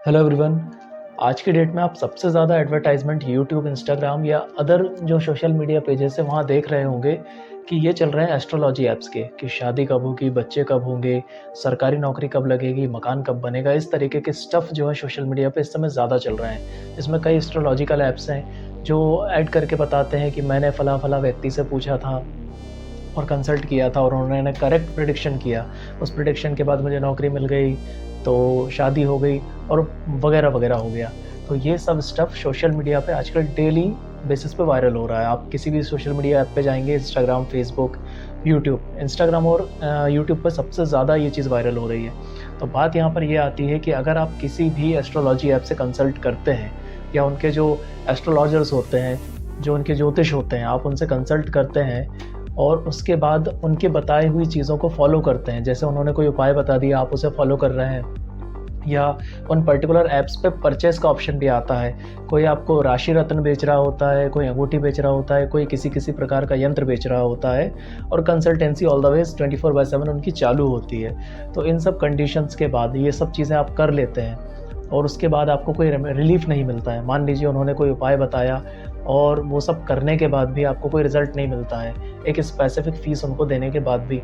Hello everyone. आज की date में आप सबसे ज़्यादा एडवर्टाइजमेंट यूट्यूब, इंस्टाग्राम या अदर जो सोशल मीडिया पेजेस है वहाँ देख रहे होंगे कि ये चल रहे हैं एस्ट्रोलॉजी ऐप्स के कि शादी कब होगी, बच्चे कब होंगे, सरकारी नौकरी कब लगेगी, मकान कब बनेगा। इस तरीके के स्टफ़ जो है सोशल मीडिया पे इस समय ज़्यादा चल रहे हैं। इसमें कई एस्ट्रोलॉजिकल ऐप्स हैं जो ऐड करके बताते हैं कि मैंने फ़लाँ-फ़लाँ व्यक्ति से पूछा था और कंसल्ट किया था और उन्होंने करेक्ट प्रेडिक्शन किया। उस प्रेडिक्शन के बाद मुझे नौकरी मिल गई, तो शादी हो गई और वगैरह-वगैरह हो गया। तो ये सब स्टफ़ सोशल मीडिया पे आजकल डेली बेसिस पे वायरल हो रहा है। आप किसी भी सोशल मीडिया ऐप पे जाएँगे, इंस्टाग्राम, फ़ेसबुक, यूट्यूब, इंस्टाग्राम और यूट्यूब पे सबसे ज़्यादा ये चीज़ वायरल हो रही है। तो बात यहाँ पर ये आती है कि अगर आप किसी भी एस्ट्रोलॉजी ऐप से कंसल्ट करते हैं या उनके जो एस्ट्रोलॉजर्स होते हैं, जो उनके ज्योतिष होते हैं, आप उनसे कंसल्ट करते हैं और उसके बाद उनके बताई हुई चीज़ों को फ़ॉलो करते हैं। जैसे उन्होंने कोई उपाय बता दिया, आप उसे फ़ॉलो कर रहे हैं या उन पर्टिकुलर ऐप्स पे परचेज़ का ऑप्शन भी आता है। कोई आपको राशि रत्न बेच रहा होता है, कोई अंगूठी बेच रहा होता है, कोई किसी प्रकार का यंत्र बेच रहा होता है और कंसल्टेंसी ऑल द वेज़ 24/7 उनकी चालू होती है। तो इन सब कंडीशंस के बाद ये सब चीज़ें आप कर लेते हैं और उसके बाद आपको कोई रिलीफ़ नहीं मिलता है। मान लीजिए उन्होंने कोई उपाय बताया और वो सब करने के बाद भी आपको कोई रिज़ल्ट नहीं मिलता है, एक स्पेसिफ़िक फ़ीस उनको देने के बाद भी।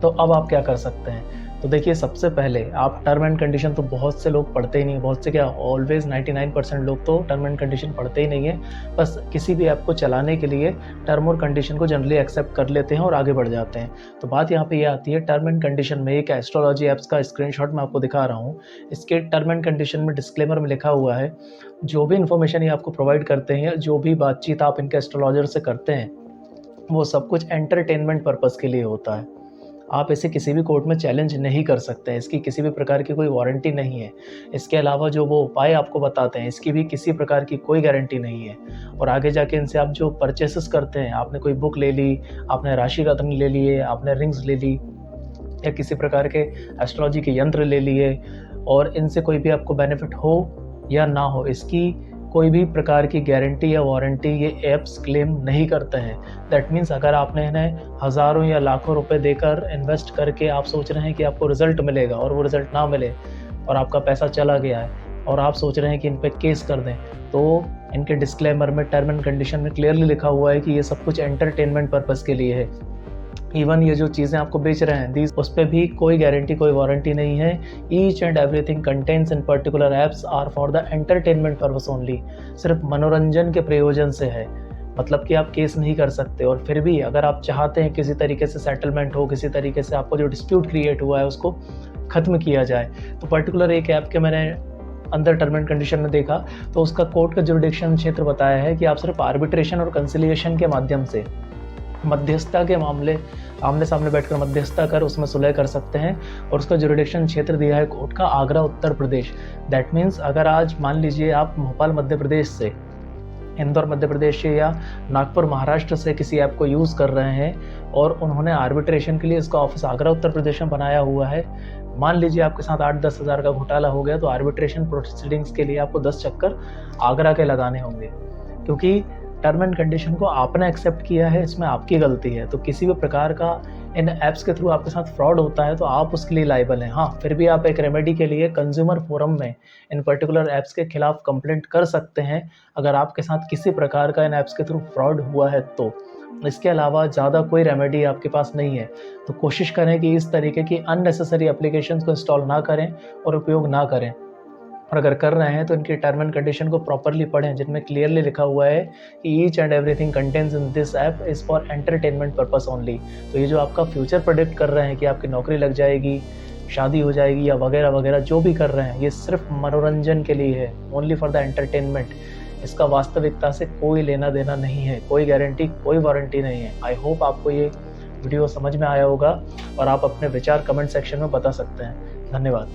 तो अब आप क्या कर सकते हैं? तो देखिए, सबसे पहले आप टर्म एंड कंडीशन तो बहुत से लोग पढ़ते ही नहीं, बहुत से क्या ऑलवेज़ 99% लोग तो टर्म एंड कंडीशन पढ़ते ही नहीं हैं। बस किसी भी ऐप को चलाने के लिए टर्म और कंडीशन को जनरली एक्सेप्ट कर लेते हैं और आगे बढ़ जाते हैं। तो बात यहाँ पे ये आती है, टर्म एंड कंडीशन में एक एस्ट्रोलॉजी ऐप्स का स्क्रीनशॉट मैं आपको दिखा रहा हूँ। इसके टर्म एंड कंडीशन में डिस्क्लेमर में लिखा हुआ है, जो भी इन्फॉर्मेशन ये आपको प्रोवाइड करते हैं, जो भी बातचीत आप इनके एस्ट्रोलॉजर से करते हैं, वो सब कुछ एंटरटेनमेंट पर्पज़ के लिए होता है। आप इसे किसी भी कोर्ट में चैलेंज नहीं कर सकते हैं, इसकी किसी भी प्रकार की कोई वारंटी नहीं है। इसके अलावा जो वो उपाय आपको बताते हैं, इसकी भी किसी प्रकार की कोई गारंटी नहीं है और आगे जाके इनसे आप जो परचेसेस करते हैं, आपने कोई बुक ले ली, आपने राशि रत्न ले लिए, आपने रिंग्स ले ली या किसी प्रकार के एस्ट्रोलॉजी के यंत्र ले लिए और इनसे कोई भी आपको बेनिफिट हो या ना हो, इसकी कोई भी प्रकार की गारंटी या वारंटी ये ऐप्स क्लेम नहीं करते हैं। दैट मीन्स अगर आपने इन्हें हज़ारों या लाखों रुपए देकर इन्वेस्ट करके आप सोच रहे हैं कि आपको रिज़ल्ट मिलेगा और वो रिज़ल्ट ना मिले और आपका पैसा चला गया है और आप सोच रहे हैं कि इन पे केस कर दें, तो इनके डिस्क्लेमर में टर्म एंड कंडीशन में क्लियरली लिखा हुआ है कि ये सब कुछ एंटरटेनमेंट पर्पज़ के लिए है। इवन ये जो चीज़ें आपको बेच रहे हैं उस पे भी कोई गारंटी, कोई वारंटी नहीं है। Each and everything contains in particular apps are for the entertainment purpose only. सिर्फ मनोरंजन के प्रयोजन से है, मतलब कि आप केस नहीं कर सकते। और फिर भी अगर आप चाहते हैं किसी तरीके से सेटलमेंट हो, किसी तरीके से आपको जो डिस्प्यूट क्रिएट हुआ है उसको ख़त्म किया जाए, तो पर्टिकुलर एक ऐप के मैंने अंदर टर्म एंड कंडीशन में देखा तो उसका कोर्ट का जुरिडिक्शन क्षेत्र बताया है कि आप सिर्फ आर्बिट्रेशन और कंसिलिएशन के माध्यम से मध्यस्थता के मामले आमने-सामने बैठकर मध्यस्थता कर उसमें सुलह कर सकते हैं और उसका जुरिडिक्शन क्षेत्र दिया है कोर्ट का आगरा, उत्तर प्रदेश। दैट मीन्स अगर आज मान लीजिए आप भोपाल मध्य प्रदेश से, इंदौर मध्य प्रदेश से या नागपुर महाराष्ट्र से किसी ऐप को यूज़ कर रहे हैं और उन्होंने आर्बिट्रेशन के लिए इसका ऑफिस आगरा, उत्तर प्रदेश में बनाया हुआ है। मान लीजिए आपके साथ 8-10 हज़ार का घोटाला हो गया, तो आर्बिट्रेशन प्रोसीडिंग्स के लिए आपको 10 चक्कर आगरा के लगाने होंगे, क्योंकि टर्म एंड कंडीशन को आपने एक्सेप्ट किया है, इसमें आपकी गलती है। तो किसी भी प्रकार का इन ऐप्स के थ्रू आपके साथ फ्रॉड होता है तो आप उसके लिए लायबल हैं। हाँ, फिर भी आप एक रेमेडी के लिए कंज्यूमर फोरम में इन पर्टिकुलर ऐप्स के खिलाफ कंप्लेंट कर सकते हैं, अगर आपके साथ किसी प्रकार का इन ऐप्स के थ्रू फ्रॉड हुआ है तो। इसके अलावा ज़्यादा कोई रेमेडी आपके पास नहीं है। तो कोशिश करें कि इस तरीके की अननेसेसरी एप्लीकेशंस को इंस्टॉल ना करें और उपयोग ना करें। और अगर कर रहे हैं तो इनकी टर्म एंड कंडीशन को प्रॉपर्ली पढ़ें, जिनमें क्लियरली लिखा हुआ है कि each and everything contains in this app is for entertainment purpose only. तो ये जो आपका फ्यूचर प्रेडिक्ट कर रहे हैं कि आपकी नौकरी लग जाएगी, शादी हो जाएगी या वगैरह वगैरह जो भी कर रहे हैं, ये सिर्फ मनोरंजन के लिए है, ओनली फॉर द एंटरटेनमेंट। इसका वास्तविकता से कोई लेना देना नहीं है, कोई गारंटी, कोई वारंटी नहीं है। आई होप आपको ये वीडियो समझ में आया होगा और आप अपने विचार कमेंट सेक्शन में बता सकते हैं। धन्यवाद।